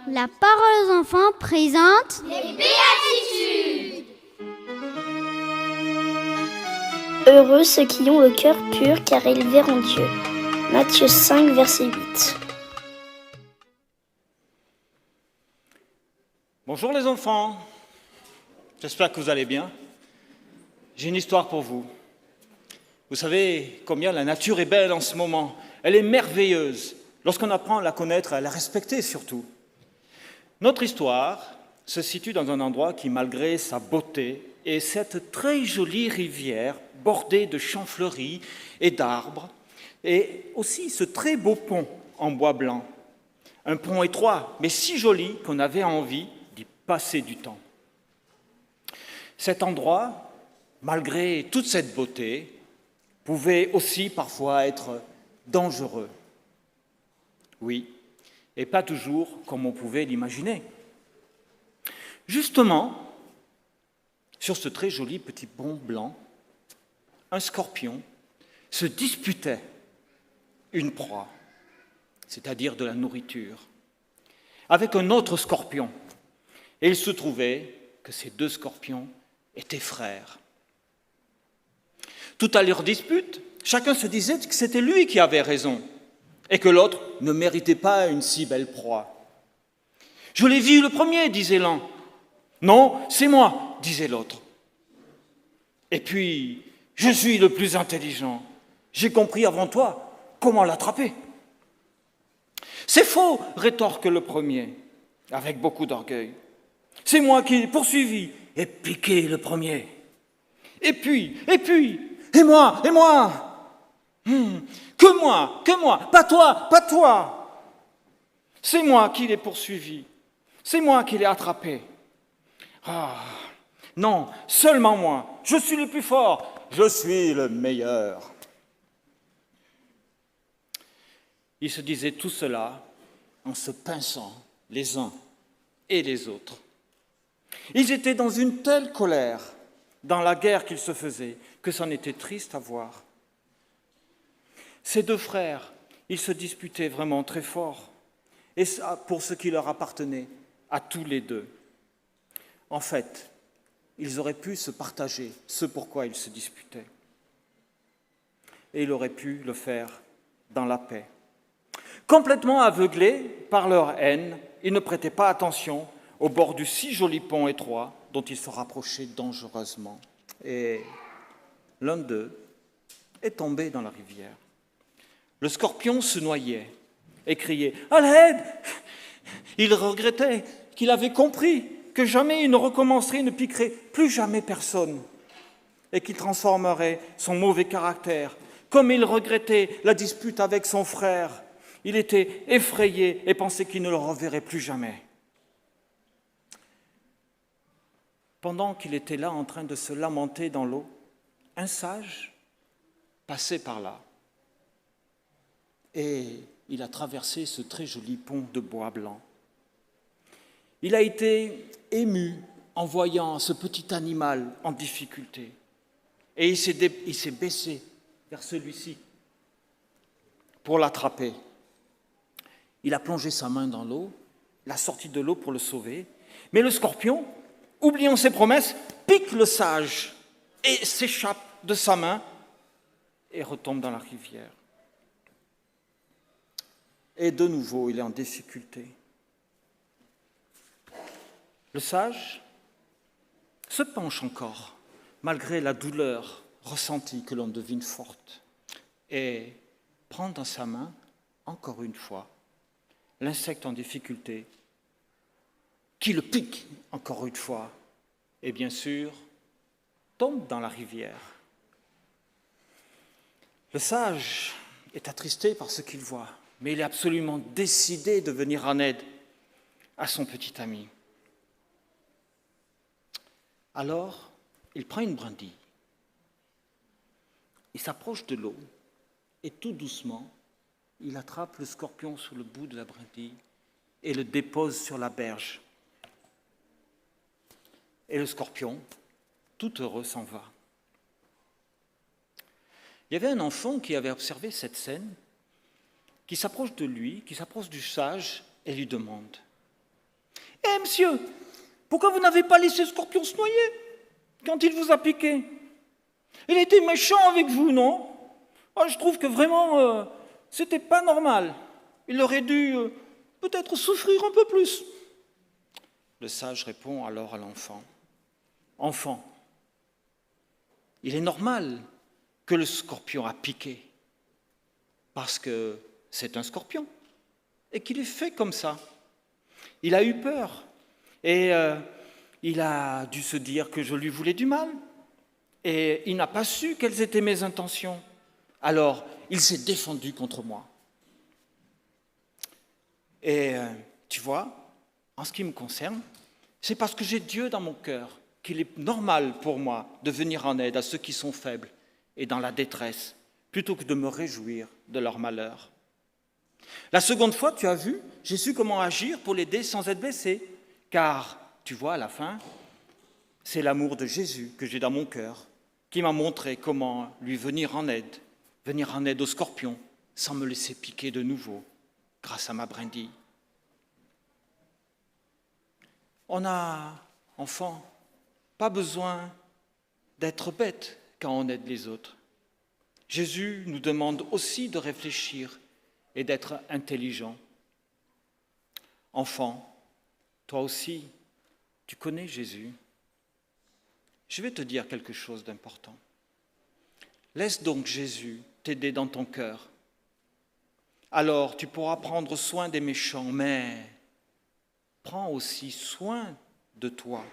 La parole aux enfants présente les béatitudes. Heureux ceux qui ont le cœur pur, car ils verront Dieu. Matthieu 5, verset 8. Bonjour les enfants, j'espère que vous allez bien. J'ai une histoire pour vous. Vous savez combien la nature est belle en ce moment. Elle est merveilleuse lorsqu'on apprend à la connaître, à la respecter surtout. Notre histoire se situe dans un endroit qui, malgré sa beauté et cette très jolie rivière bordée de champs fleuris et d'arbres, et aussi ce très beau pont en bois blanc. Un pont étroit, mais si joli qu'on avait envie d'y passer du temps. Cet endroit, malgré toute cette beauté, pouvait aussi parfois être dangereux. Oui, et pas toujours comme on pouvait l'imaginer. Justement, sur ce très joli petit pont blanc, un scorpion se disputait une proie, c'est-à-dire de la nourriture, avec un autre scorpion. Et il se trouvait que ces deux scorpions étaient frères. Tout à leur dispute, chacun se disait que c'était lui qui avait raison et que l'autre ne méritait pas une si belle proie. « Je l'ai vu le premier », disait l'un. « Non, c'est moi », disait l'autre. Et puis, « Je suis le plus intelligent. J'ai compris avant toi comment l'attraper. » « C'est faux », rétorque le premier, avec beaucoup d'orgueil. « C'est moi qui l'ai poursuivi et piqué le premier. Et puis, et moi !» Que moi, pas toi. C'est moi qui l'ai poursuivi, c'est moi qui l'ai attrapé. Ah, non, seulement moi, je suis le plus fort, je suis le meilleur. Ils se disaient tout cela en se pinçant les uns et les autres. Ils étaient dans une telle colère, dans la guerre qu'ils se faisaient, que c'en était triste à voir. Ces deux frères, ils se disputaient vraiment très fort, et ça pour ce qui leur appartenait à tous les deux. En fait, ils auraient pu se partager ce pourquoi ils se disputaient. Et ils auraient pu le faire dans la paix. Complètement aveuglés par leur haine, ils ne prêtaient pas attention au bord du si joli pont étroit dont ils se rapprochaient dangereusement. Et l'un d'eux est tombé dans la rivière. Le scorpion se noyait et criait « À l'aide !» Il regrettait qu'il avait compris que jamais il ne recommencerait, ne piquerait plus jamais personne et qu'il transformerait son mauvais caractère. Comme il regrettait la dispute avec son frère, il était effrayé et pensait qu'il ne le reverrait plus jamais. Pendant qu'il était là en train de se lamenter dans l'eau, un sage passait par là. Et il a traversé ce très joli pont de bois blanc. Il a été ému en voyant ce petit animal en difficulté. Et il s'est baissé vers celui-ci pour l'attraper. Il a plongé sa main dans l'eau, l'a sorti de l'eau pour le sauver. Mais le scorpion, oubliant ses promesses, pique le sage et s'échappe de sa main et retombe dans la rivière. Et de nouveau, il est en difficulté. Le sage se penche encore, malgré la douleur ressentie que l'on devine forte, et prend dans sa main, encore une fois, l'insecte en difficulté, qui le pique encore une fois, et bien sûr, tombe dans la rivière. Le sage est attristé par ce qu'il voit, mais il est absolument décidé de venir en aide à son petit ami. Alors, il prend une brindille, il s'approche de l'eau et tout doucement, il attrape le scorpion sur le bout de la brindille et le dépose sur la berge. Et le scorpion, tout heureux, s'en va. Il y avait un enfant qui avait observé cette scène, qui s'approche de lui, qui s'approche du sage et lui demande Eh, monsieur, pourquoi vous n'avez pas laissé le scorpion se noyer quand il vous a piqué? Il était méchant avec vous, non? Ah, je trouve que vraiment, c'était pas normal. Il aurait dû peut-être souffrir un peu plus. Le sage répond alors à l'enfant. Enfant, il est normal que le scorpion a piqué, parce que c'est un scorpion, et qu'il est fait comme ça. Il a eu peur, et il a dû se dire que je lui voulais du mal, et il n'a pas su quelles étaient mes intentions. Alors, il s'est défendu contre moi. Et tu vois, en ce qui me concerne, c'est parce que j'ai Dieu dans mon cœur qu'il est normal pour moi de venir en aide à ceux qui sont faibles et dans la détresse, plutôt que de me réjouir de leur malheur. La seconde fois, tu as vu, j'ai su comment agir pour l'aider sans être blessé, car, tu vois, à la fin, c'est l'amour de Jésus que j'ai dans mon cœur qui m'a montré comment lui venir en aide au scorpion, sans me laisser piquer de nouveau, grâce à ma brindille. On n'a, enfant, pas besoin d'être bête quand on aide les autres. Jésus nous demande aussi de réfléchir et d'être intelligent. Enfant, toi aussi, tu connais Jésus. Je vais te dire quelque chose d'important. Laisse donc Jésus t'aider dans ton cœur. Alors tu pourras prendre soin des méchants, mais prends aussi soin de toi.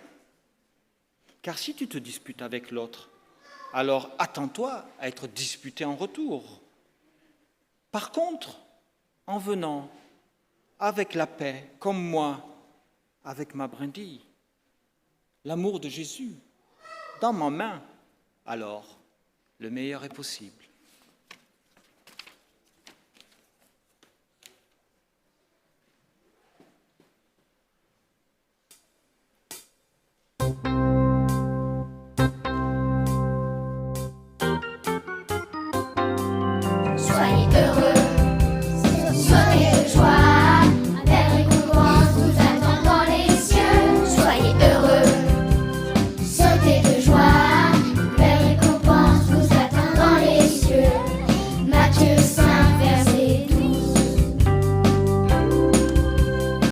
Car si tu te disputes avec l'autre, alors attends-toi à être disputé en retour. Par contre, en venant avec la paix, comme moi, avec ma brindille, l'amour de Jésus, dans ma main, alors le meilleur est possible.